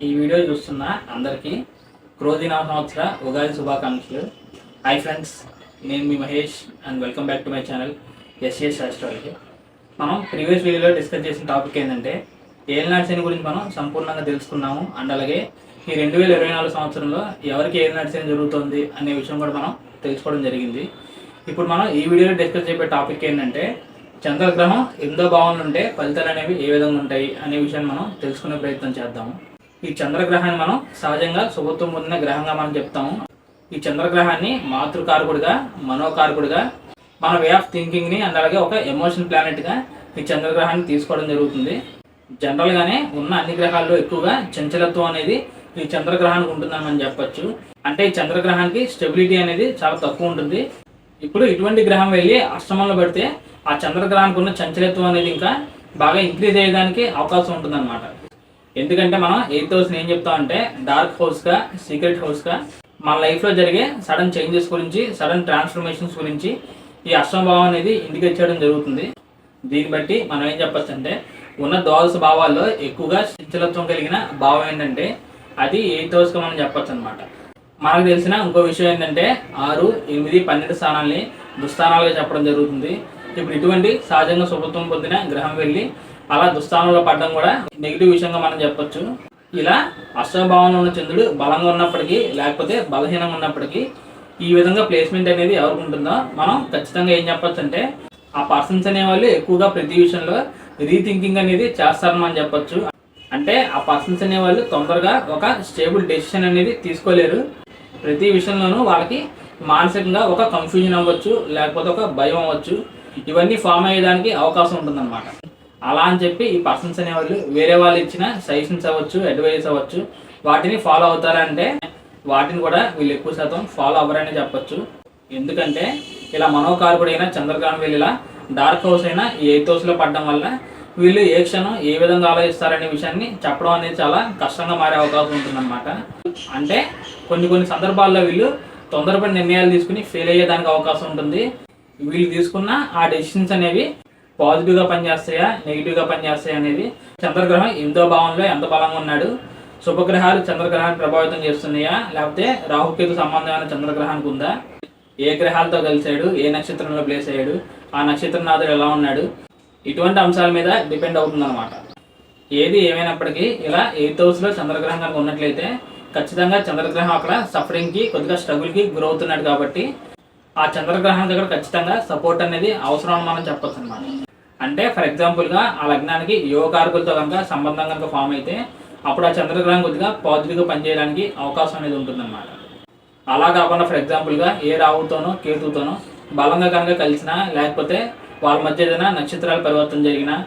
ఈ వీడియో చూస్తున్న అందరికీ క్రోధి నవ సంవత్సర ఉగాది శుభాకాంక్షలు. హాయ్ ఫ్రెండ్స్, నేను మీ Mahesh and welcome back to my channel SS astrology. మనం ప్రీవియస్ వీడియోలో డిస్కస్ చేసిన టాపిక్ ఏంటంటే ఏలినాటి శని గురించి మనం సంపూర్ణంగా తెలుసుకున్నాము. అండ్ అలాగే ఈ 2024 సంవత్సరంలో ఎవరికి ఏలినాటి శని జరుగుతుంది అనే విషయం కూడా మనం తెలుసుకోవడం జరిగింది. ఇప్పుడు మనం ఈ వీడియోలో డిస్కస్ చేసే టాపిక్ ఏంటంటే చంద్రగ్రహం 8వ భావంలో ఉంటే ఫలితాలు అనేవి ఏ విధంగా ఉంటాయి అనే విషయాన్ని మనం తెలుసుకునే ప్రయత్నం చేద్దాము. ఈ చంద్రగ్రహాన్ని మనం సహజంగా శుభత్వం పొందిన గ్రహంగా మనం చెప్తాము. ఈ చంద్రగ్రహాన్ని మాతృకారకుడిగా, మనోకారకుడిగా, మన వే ఆఫ్ థింకింగ్ని అండ్ అలాగే ఒక ఎమోషన్ ప్లానెట్గా ఈ చంద్రగ్రహాన్ని తీసుకోవడం జరుగుతుంది. జనరల్గానే ఉన్న అన్ని గ్రహాల్లో ఎక్కువగా చంచలత్వం అనేది ఈ చంద్రగ్రహానికి ఉంటుందని మనం చెప్పచ్చు. అంటే ఈ చంద్రగ్రహానికి స్టెబిలిటీ అనేది చాలా తక్కువ ఉంటుంది. ఇప్పుడు ఇటువంటి గ్రహం వెళ్ళి అష్టమంలో పడితే ఆ చంద్రగ్రహానికి ఉన్న చంచలత్వం అనేది ఇంకా బాగా ఇంక్రీజ్ అయ్యేదానికి అవకాశం ఉంటుందన్నమాట. ఎందుకంటే మనం 8th హౌస్ని ఏం చెప్తామంటే డార్క్ హౌస్గా, సీక్రెట్ హౌస్గా మన లైఫ్లో జరిగే సడన్ చేంజెస్ గురించి, సడన్ ట్రాన్స్ఫర్మేషన్స్ గురించి ఈ అష్టమ భావం అనేది ఇండికేట్ చేయడం జరుగుతుంది. దీన్ని బట్టి మనం ఏం చెప్పచ్చు అంటే ఉన్న ద్వాదశ భావాల్లో ఎక్కువగా చంచలత్వం కలిగిన భావం ఏంటంటే అది 8th హౌస్గా మనం చెప్పచ్చు అనమాట. మనకు తెలిసిన ఇంకో విషయం ఏంటంటే 6, 8, 12 స్థానాల్ని దుస్థానాలుగా చెప్పడం జరుగుతుంది. ఇప్పుడు ఇటువంటి సహజంగా శుభత్వం పొందిన గ్రహం వెళ్ళి అలా దుస్థానంలో పడడం కూడా నెగిటివ్ విషయంగా మనం చెప్పొచ్చు. ఇలా అష్టమ భావంలో ఉన్న చంద్రుడు బలంగా ఉన్నప్పటికీ లేకపోతే బలహీనంగా ఉన్నప్పటికీ ఈ విధంగా ప్లేస్మెంట్ అనేది ఎవరికి ఉంటుందో మనం ఖచ్చితంగా ఏం చెప్పొచ్చు అంటే ఆ పర్సన్స్ అనేవాళ్ళు ఎక్కువగా ప్రతి విషయంలో రీథింకింగ్ అనేది చేస్తారని మనం చెప్పొచ్చు. అంటే ఆ పర్సన్స్ అనేవాళ్ళు తొందరగా ఒక స్టేబుల్ డెసిషన్ అనేది తీసుకోలేరు. ప్రతి విషయంలోనూ వాళ్ళకి మానసికంగా ఒక కన్ఫ్యూజన్ అవ్వచ్చు, లేకపోతే ఒక భయం అవ్వచ్చు, ఇవన్నీ ఫామ్ అయ్యేదానికి అవకాశం ఉంటుందన్నమాట. అలా అని చెప్పి ఈ పర్సన్స్ అనేవాళ్ళు వేరే వాళ్ళు ఇచ్చిన సజెషన్స్ అవ్వచ్చు, అడ్వైస్ అవ్వచ్చు, వాటిని ఫాలో అవుతారంటే వాటిని కూడా వీళ్ళు ఎక్కువ శాతం ఫాలో అవ్వరని చెప్పొచ్చు. ఎందుకంటే ఇలా మనోకారకుడైన చంద్రగ్రహం వీళ్ళు ఇలా డార్క్ హౌస్ అయినా ఈ 8th హౌస్లో పడడం వల్ల వీళ్ళు ఏ క్షణం ఏ విధంగా ఆలోచిస్తారనే విషయాన్ని చెప్పడం అనేది చాలా కష్టంగా మారే అవకాశం ఉంటుందన్నమాట. అంటే కొన్ని సందర్భాల్లో వీళ్ళు తొందరపడి నిర్ణయాలు తీసుకుని ఫెయిల్ అయ్యేదానికి అవకాశం ఉంటుంది. వీళ్ళు తీసుకున్న ఆ డెసిషన్స్ అనేవి పాజిటివ్గా పనిచేస్తాయా, నెగిటివ్గా పనిచేస్తాయా అనేది చంద్రగ్రహం 8వ భావంలో ఎంత బలంగా ఉన్నాడు, శుభగ్రహాలు చంద్రగ్రహాన్ని ప్రభావితం చేస్తున్నాయా, లేకపోతే రాహుకేతు సంబంధమైన చంద్రగ్రహానికి ఉందా, ఏ గ్రహాలతో కలిశాడు, ఏ నక్షత్రంలో ప్లేస్ అయ్యాడు, ఆ నక్షత్రనాథుడు ఎలా ఉన్నాడు, ఇటువంటి అంశాల మీద డిపెండ్ అవుతుందన్నమాట. ఏది ఏమైనప్పటికీ ఇలా 8th హౌస్లో చంద్రగ్రహం కనుక ఉన్నట్లయితే ఖచ్చితంగా చంద్రగ్రహం అక్కడ సఫరింగ్కి, కొద్దిగా స్ట్రగుల్కి గురవుతున్నాడు. కాబట్టి ఆ చంద్రగ్రహానికి అక్కడ ఖచ్చితంగా సపోర్ట్ అనేది అవసరం అని మనం చెప్పొచ్చు అనమాట. అంటే ఫర్ ఎగ్జాంపుల్గా ఆ లగ్నానికి యోగకారకులతో కనుక సంబంధం కనుక ఫామ్ అయితే అప్పుడు ఆ చంద్రగ్రహం కొద్దిగా పాజిటివ్గా పనిచేయడానికి అవకాశం అనేది ఉంటుందన్నమాట. అలా కాకుండా ఫర్ ఎగ్జాంపుల్గా ఏ రాహుతోనో కేతుతోనో బలంగా కనుక కలిసినా, లేకపోతే వాళ్ళ మధ్య ఏదైనా నక్షత్రాల పరివర్తన జరిగినా,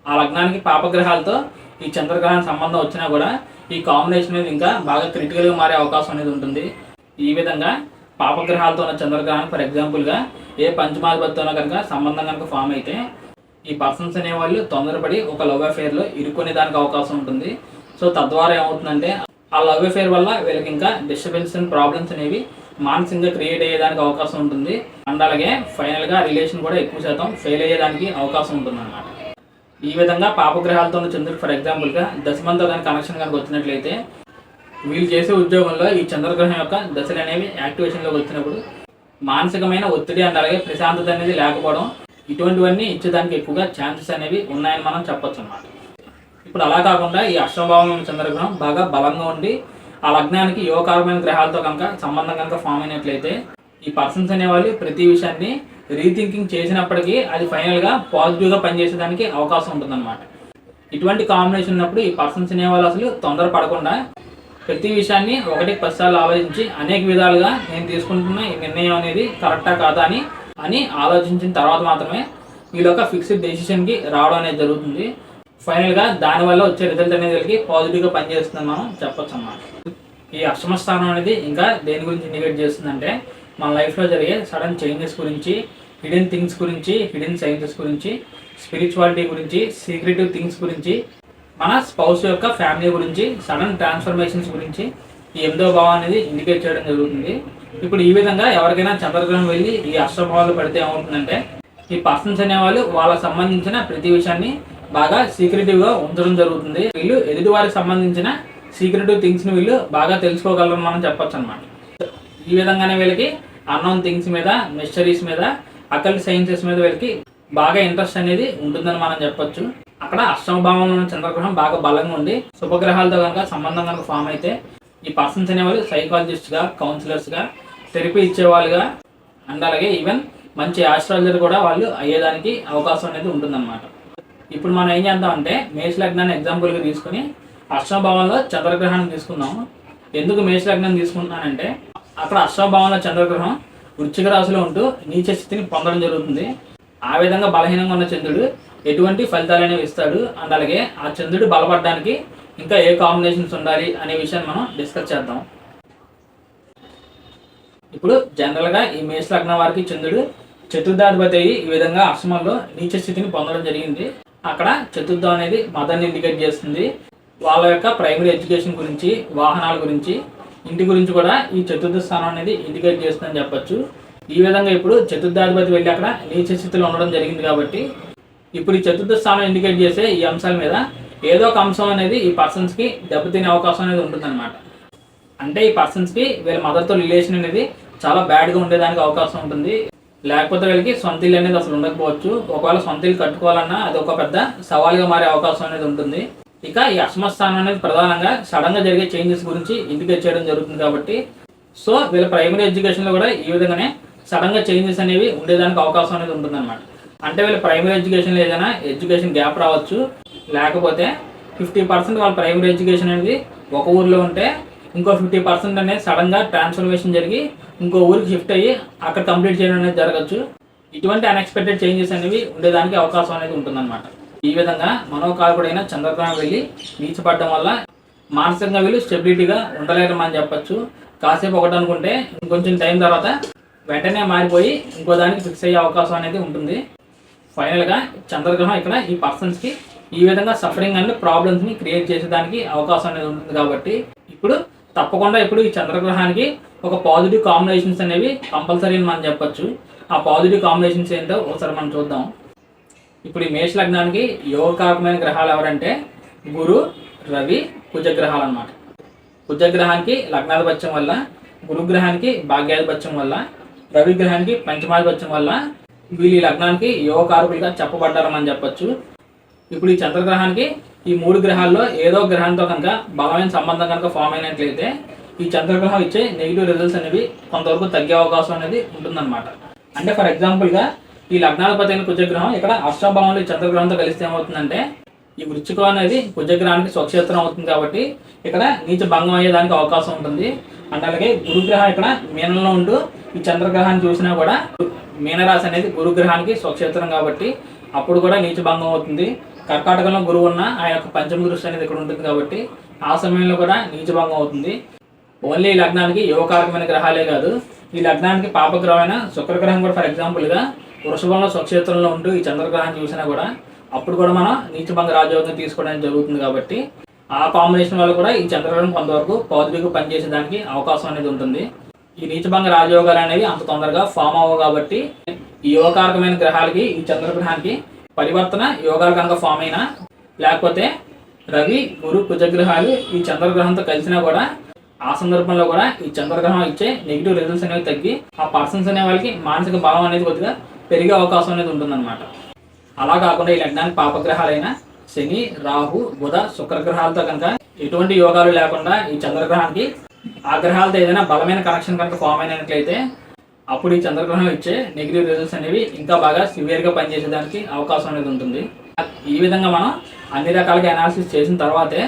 ఆ లగ్నానికి పాపగ్రహాలతో ఈ చంద్రగ్రహం సంబంధం వచ్చినా కూడా ఈ కాంబినేషన్ అనేది ఇంకా బాగా క్రిటికల్గా మారే అవకాశం అనేది ఉంటుంది. ఈ విధంగా పాపగ్రహాలతో ఉన్న చంద్రగ్రహం ఫర్ ఎగ్జాంపుల్గా ఏ పంచమాధిపతితోనో కనుక సంబంధం కనుక ఫామ్ అయితే ఈ పర్సన్స్ అనేవాళ్ళు తొందరపడి ఒక లవ్ అఫేర్లో ఇరుక్కునే దానికి అవకాశం ఉంటుంది. సో తద్వారా ఏమవుతుందంటే ఆ లవ్ అఫేర్ వల్ల వీళ్ళకి ఇంకా డిస్టర్బెన్స్ అండ్ ప్రాబ్లమ్స్ అనేవి మానసికంగా క్రియేట్ అయ్యేదానికి అవకాశం ఉంటుంది. అండ్ అలాగే ఫైనల్గా రిలేషన్ కూడా ఎక్కువ శాతం ఫెయిల్ అయ్యేదానికి అవకాశం ఉంటుంది అన్నమాట. ఈ విధంగా పాపగ్రహాలతో ఉన్న చంద్రుడు ఫర్ ఎగ్జాంపుల్గా దశమంతో కానీ కనెక్షన్ కనుక వచ్చినట్లయితే వీళ్ళు చేసే ఉద్యోగంలో ఈ చంద్రగ్రహం యొక్క దశలు అనేవి యాక్టివేషన్లోకి వచ్చినప్పుడు మానసికమైన ఒత్తిడి అండ్ అలాగే ప్రశాంతత అనేది లేకపోవడం, ఇటువంటివన్నీ ఇచ్చేదానికి ఎక్కువగా ఛాన్సెస్ అనేవి ఉన్నాయని మనం చెప్పొచ్చు అన్నమాట. ఇప్పుడు అలా కాకుండా ఈ అష్టమభావం చంద్రగ్రహం బాగా బలంగా ఉండి ఆ లగ్నానికి యోగకారమైన గ్రహాలతో కనుక సంబంధం కనుక ఫామ్ అయినట్లయితే ఈ పర్సన్స్ అనేవాళ్ళు ప్రతి విషయాన్ని రీథింకింగ్ చేసినప్పటికీ అది ఫైనల్గా పాజిటివ్గా పనిచేసేదానికి అవకాశం ఉంటుందన్నమాట. ఇటువంటి కాంబినేషన్ ఉన్నప్పుడు ఈ పర్సన్స్ అనేవాళ్ళు అసలు తొందర పడకుండా ప్రతి విషయాన్ని 1-10 సార్లు ఆలోచించి అనేక విధాలుగా నేను తీసుకుంటున్న ఈ నిర్ణయం అనేది కరెక్టా కాదా అని ఆలోచించిన తర్వాత మాత్రమే వీళ్ళ ఒక ఫిక్స్డ్ డెసిషన్కి రావడం అనేది జరుగుతుంది. ఫైనల్గా దానివల్ల వచ్చే రిజల్ట్ అనేది వీళ్ళకి పాజిటివ్గా పనిచేస్తుందని మనం చెప్పొచ్చు అన్నమాట. ఈ అష్టమ స్థానం అనేది ఇంకా దేని గురించి ఇండికేట్ చేస్తుందంటే మన లైఫ్లో జరిగే సడన్ చేంజెస్ గురించి, హిడెన్ థింగ్స్ గురించి, హిడెన్ సైన్సెస్ గురించి, స్పిరిచువాలిటీ గురించి, సీక్రెటివ్ థింగ్స్ గురించి, మన స్పౌస్ యొక్క ఫ్యామిలీ గురించి, సడన్ ట్రాన్స్ఫర్మేషన్స్ గురించి ఈ 8వ భావం అనేది ఇండికేట్ చేయడం జరుగుతుంది. ఇప్పుడు ఈ విధంగా ఎవరికైనా చంద్రగ్రహం వెళ్ళి ఈ అష్టభావాలు పడితే ఏమవుతుందంటే ఈ పర్సన్స్ అనేవాళ్ళు వాళ్ళకి సంబంధించిన ప్రతి విషయాన్ని బాగా సీక్రెటివ్గా ఉంచడం జరుగుతుంది. వీళ్ళు ఎదుటి వారికి సంబంధించిన సీక్రెటివ్ థింగ్స్ని వీళ్ళు బాగా తెలుసుకోగలరు మనం చెప్పొచ్చు అనమాట. ఈ విధంగానే వీళ్ళకి అన్నోన్ థింగ్స్ మీద, మిస్టరీస్ మీద, అకల్ట్ సైన్సెస్ మీద వీళ్ళకి బాగా ఇంట్రెస్ట్ అనేది ఉంటుందని మనం చెప్పొచ్చు. అక్కడ అష్టమ భావంలో ఉన్న చంద్రగ్రహం బాగా బలంగా ఉండి శుభగ్రహాలతో కనుక సంబంధం కనుక ఫామ్ అయితే ఈ పర్సన్స్ అనేవాళ్ళు సైకాలజిస్ట్గా, కౌన్సిలర్స్గా, థెరపీ ఇచ్చేవాళ్ళుగా అండ్ అలాగే ఈవెన్ మంచి ఆస్ట్రాలజర్ కూడా వాళ్ళు అయ్యేదానికి అవకాశం అనేది ఉంటుందన్నమాట. ఇప్పుడు మనం ఏం చేద్దామంటే మేష లగ్నాన్ని ఎగ్జాంపుల్గా తీసుకుని అష్టమ భావంలో చంద్రగ్రహాన్ని తీసుకుందాము. ఎందుకు మేష లగ్నం తీసుకుంటున్నానంటే అక్కడ అష్టమ భావంలో చంద్రగ్రహం వృశ్చిక రాశిలో ఉంటూ నీచ స్థితిని పొందడం జరుగుతుంది. ఆ విధంగా బలహీనంగా ఉన్న చంద్రుడు ఎటువంటి ఫలితాలు అనేవి ఇస్తాడు అండ్ అలాగే ఆ చంద్రుడు బలపడడానికి ఇంకా ఏ కాంబినేషన్స్ ఉండాలి అనే విషయాన్ని మనం డిస్కస్ చేద్దాం. ఇప్పుడు జనరల్గా ఈ మేష లగ్నం వారికి చంద్రుడు చతుర్థాధిపతి అయ్యి ఈ విధంగా అష్టమంలో నీచ స్థితిని పొందడం జరిగింది. అక్కడ చతుర్థం అనేది మదర్ని ఇండికేట్ చేస్తుంది. వాళ్ళ యొక్క ప్రైమరీ ఎడ్యుకేషన్ గురించి, వాహనాల గురించి, ఇంటి గురించి కూడా ఈ చతుర్థ స్థానం అనేది ఇండికేట్ చేస్తుందని చెప్పొచ్చు. ఈ విధంగా ఇప్పుడు చతుర్థాధిపతి వెళ్ళి అక్కడ నీచ స్థితిలో ఉండడం జరిగింది కాబట్టి ఇప్పుడు ఈ చతుర్థ స్థానం ఇండికేట్ చేసే ఈ అంశాల మీద ఏదో ఒక అంశం అనేది ఈ పర్సన్స్కి దెబ్బతినే అవకాశం అనేది ఉంటుందన్నమాట. అంటే ఈ పర్సన్స్కి వీళ్ళ మదర్తో రిలేషన్ అనేది చాలా బ్యాడ్గా ఉండేదానికి అవకాశం ఉంటుంది. లేకపోతే వీళ్ళకి సొంత ఇల్లు అనేది అసలు ఉండకపోవచ్చు. ఒకవేళ సొంత ఇల్లు కట్టుకోవాలన్నా అది ఒక పెద్ద సవాల్గా మారే అవకాశం అనేది ఉంటుంది. ఇక ఈ అష్టమ స్థానం అనేది ప్రధానంగా సడన్గా జరిగే చేంజెస్ గురించి ఇండికేట్ చేయడం జరుగుతుంది కాబట్టి సో వీళ్ళ ప్రైమరీ ఎడ్యుకేషన్లో కూడా ఈ విధంగానే సడన్గా చేంజెస్ అనేవి ఉండేదానికి అవకాశం అనేది ఉంటుందన్నమాట. అంటే వీళ్ళ ప్రైమరీ ఎడ్యుకేషన్లో ఏదైనా ఎడ్యుకేషన్ గ్యాప్ రావచ్చు, లేకపోతే 50% వాళ్ళ ప్రైమరీ ఎడ్యుకేషన్ అనేది ఒక ఊర్లో ఉంటే ఇంకో 50% అనేది సడన్గా ట్రాన్స్ఫర్మేషన్ జరిగి ఇంకో ఊరికి షిఫ్ట్ అయ్యి అక్కడ కంప్లీట్ చేయడం అనేది జరగచ్చు. ఇటువంటి అన్ఎక్స్పెక్టెడ్ చేంజెస్ అనేవి ఉండేదానికి అవకాశం అనేది ఉంటుందన్నమాట. ఈ విధంగా మనోకారకుడైన చంద్రగ్రహం వెళ్ళి నీచపడడం వల్ల మానసికంగా వీళ్ళు స్టెబిలిటీగా ఉండలేరు అని చెప్పచ్చు. కాసేపు ఒకటి అనుకుంటే ఇంకొంచెం టైం తర్వాత వెంటనే మారిపోయి ఇంకో దానికి ఫిక్స్ అయ్యే అవకాశం అనేది ఉంటుంది. ఫైనల్గా చంద్రగ్రహం ఇక్కడ ఈ పర్సన్స్కి ఈ విధంగా సఫరింగ్ అండ్ ప్రాబ్లమ్స్ని క్రియేట్ చేసేదానికి అవకాశం అనేది ఉంటుంది కాబట్టి ఇప్పుడు తప్పకుండా ఇప్పుడు ఈ చంద్రగ్రహానికి ఒక పాజిటివ్ కాంబినేషన్స్ అనేవి కంపల్సరీ అని మనం చెప్పచ్చు. ఆ పాజిటివ్ కాంబినేషన్స్ ఏంటో ఒకసారి మనం చూద్దాం. ఇప్పుడు ఈ మేష లగ్నానికి యోగకారకమైన గ్రహాలు ఎవరంటే గురు, రవి, కుజగ్రహాలు అన్నమాట. కుజగ్రహానికి లగ్నాధిపత్యం వల్ల, గురుగ్రహానికి భాగ్యాధిపత్యం వల్ల, రవి గ్రహానికి పంచమాధిపత్యం వల్ల వీళ్ళు ఈ లగ్నానికి యోగకారకులుగా చెప్పబడ్డారని చెప్పచ్చు. ఇప్పుడు ఈ చంద్రగ్రహానికి ఈ 3 గ్రహాల్లో ఏదో గ్రహంతో కనుక బలమైన సంబంధం కనుక ఫామ్ అయినట్లయితే ఈ చంద్రగ్రహం ఇచ్చే నెగిటివ్ రిజల్ట్స్ అనేవి కొంతవరకు తగ్గే అవకాశం అనేది ఉంటుందన్నమాట. అంటే ఫర్ ఎగ్జాంపుల్గా ఈ లగ్నాధిపతి అయిన కుజగ్రహం ఇక్కడ అష్టమ భావంలో ఈ చంద్రగ్రహంతో కలిస్తే ఏమవుతుందంటే ఈ వృశ్చికం అనేది కుజగ్రహానికి స్వక్షేత్రం అవుతుంది కాబట్టి ఇక్కడ నీచ భంగం అయ్యేదానికి అవకాశం ఉంటుంది. అంటే అలాగే గురుగ్రహం ఇక్కడ మీనంలో ఉంటూ ఈ చంద్రగ్రహాన్ని చూసినా కూడా మీనరాశి అనేది గురుగ్రహానికి స్వక్షేత్రం కాబట్టి అప్పుడు కూడా నీచ భంగం అవుతుంది. కర్కాటకంలో గురువు ఉన్న ఆయన యొక్క పంచమ దృష్టి అనేది ఇక్కడ ఉంటుంది కాబట్టి ఆ సమయంలో కూడా నీచ భంగం అవుతుంది. ఓన్లీ ఈ లగ్నానికి యోగకారకమైన గ్రహాలే కాదు, ఈ లగ్నానికి పాపగ్రహమైన శుక్రగ్రహం కూడా ఫర్ ఎగ్జాంపుల్గా వృషభంలో స్వక్షేత్రంలో ఉంటూ ఈ చంద్రగ్రహాన్ని చూసినా కూడా అప్పుడు కూడా మనం నీచభంగ రాజయోగం తీసుకోవడానికి జరుగుతుంది కాబట్టి ఆ కాంబినేషన్ వల్ల కూడా ఈ చంద్రగ్రహం కొంతవరకు పాజిటివ్గా పనిచేసేదానికి అవకాశం అనేది ఉంటుంది. ఈ నీచభంగ రాజయోగాలు అనేవి అంత తొందరగా ఫామ్ అవ్వవు కాబట్టి ఈ యోగకారకమైన గ్రహాలకి ఈ చంద్రగ్రహానికి పరివర్తన యోగాలు కనుక ఫామ్ అయినా లేకపోతే రవి, గురు, కుజగ్రహాలు ఈ చంద్రగ్రహంతో కలిసినా కూడా ఆ సందర్భంలో కూడా ఈ చంద్రగ్రహం ఇచ్చే నెగిటివ్ రిజల్ట్స్ అనేవి తగ్గి ఆ పర్సన్స్ అనే వాళ్ళకి మానసిక బలం అనేది కొద్దిగా పెరిగే అవకాశం అనేది ఉంటుందన్నమాట. అలా కాకుండా ఈ లగ్నానికి పాపగ్రహాలైన శని, రాహు, బుధ, శుక్రగ్రహాలతో కనుక ఎటువంటి యోగాలు లేకుండా ఈ చంద్రగ్రహానికి ఆ గ్రహాలతో ఏదైనా బలమైన కనెక్షన్ కనుక ఫామ్ అయినట్లయితే అప్పుడు ఈ చంద్రగ్రహం ఇచ్చే నెగిటివ్ రిజల్ట్స్ అనేవి ఇంకా బాగా సివియర్గా పనిచేసేదానికి అవకాశం అనేది ఉంటుంది. ఈ విధంగా మనం అన్ని రకాలుగా అనాలిసిస్ చేసిన తర్వాతే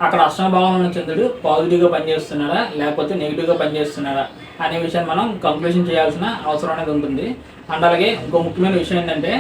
అక్కడ అష్టమ భావంలో ఉన్న చంద్రుడు పాజిటివ్గా పనిచేస్తున్నాడా లేకపోతే నెగిటివ్గా పనిచేస్తున్నాడా అనే విషయాన్ని మనం కంక్లూషన్ చేయాల్సిన అవసరం అనేది ఉంటుంది. అండ్ అలాగే ఇంకో ముఖ్యమైన విషయం ఏంటంటే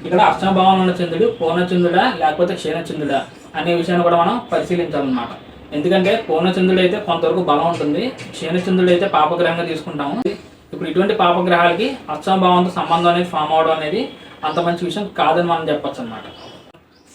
ఇక్కడ అష్టమ భావంలో ఉన్న చంద్రుడు పూర్ణచంద్రుడా లేకపోతే క్షీణచంద్రుడా అనే విషయాన్ని కూడా మనం పరిశీలించాలన్నమాట. ఎందుకంటే పూర్ణచంద్రుడు అయితే కొంతవరకు బలం ఉంటుంది, క్షీణచంద్రుడు అయితే పాపగ్రహంగా తీసుకుంటాము. ఇప్పుడు ఇటువంటి పాపగ్రహాలకి అష్టమ భావంతో సంబంధం అనేది ఫామ్ అవడం అనేది అంత మంచి విషయం కాదని మనం చెప్పొచ్చు అన్నమాట.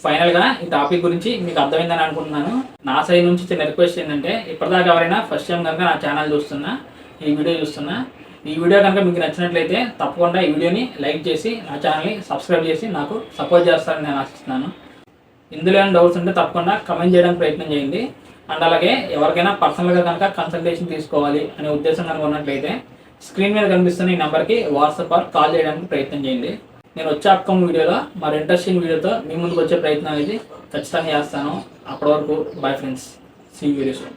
ఫైనల్గా ఈ టాపిక్ గురించి మీకు అర్థమైందని అనుకుంటున్నాను. నా సైడ్ నుంచి చిన్న రిక్వెస్ట్ ఏంటంటే ఇప్పటిదాకా ఎవరైనా ఫస్ట్ టైం కనుక నా ఛానల్ చూస్తున్నా, ఈ వీడియో కనుక మీకు నచ్చినట్లయితే తప్పకుండా ఈ వీడియోని లైక్ చేసి నా ఛానల్ని సబ్స్క్రైబ్ చేసి నాకు సపోర్ట్ చేస్తారని నేను ఆశిస్తున్నాను. ఇందులో ఏమైనా డౌట్స్ ఉంటే తప్పకుండా కమెంట్ చేయడానికి ప్రయత్నం చేయండి. అండ్ అలాగే ఎవరికైనా పర్సనల్గా కనుక కన్సల్టేషన్ తీసుకోవాలి అనే ఉద్దేశం కనుక ఉన్నట్లయితే స్క్రీన్ మీద కనిపిస్తున్న ఈ నెంబర్కి వాట్సాప్ ఆర్ కాల్ చేయడానికి ప్రయత్నం చేయండి. నేను వచ్చే అప్కమింగ్ వీడియోలో మరి ఇంట్రెస్టింగ్ వీడియోతో మీ ముందుకు వచ్చే ప్రయత్నం అనేది ఖచ్చితంగా చేస్తాను. అప్పటి వరకు bye friends, see you very soon.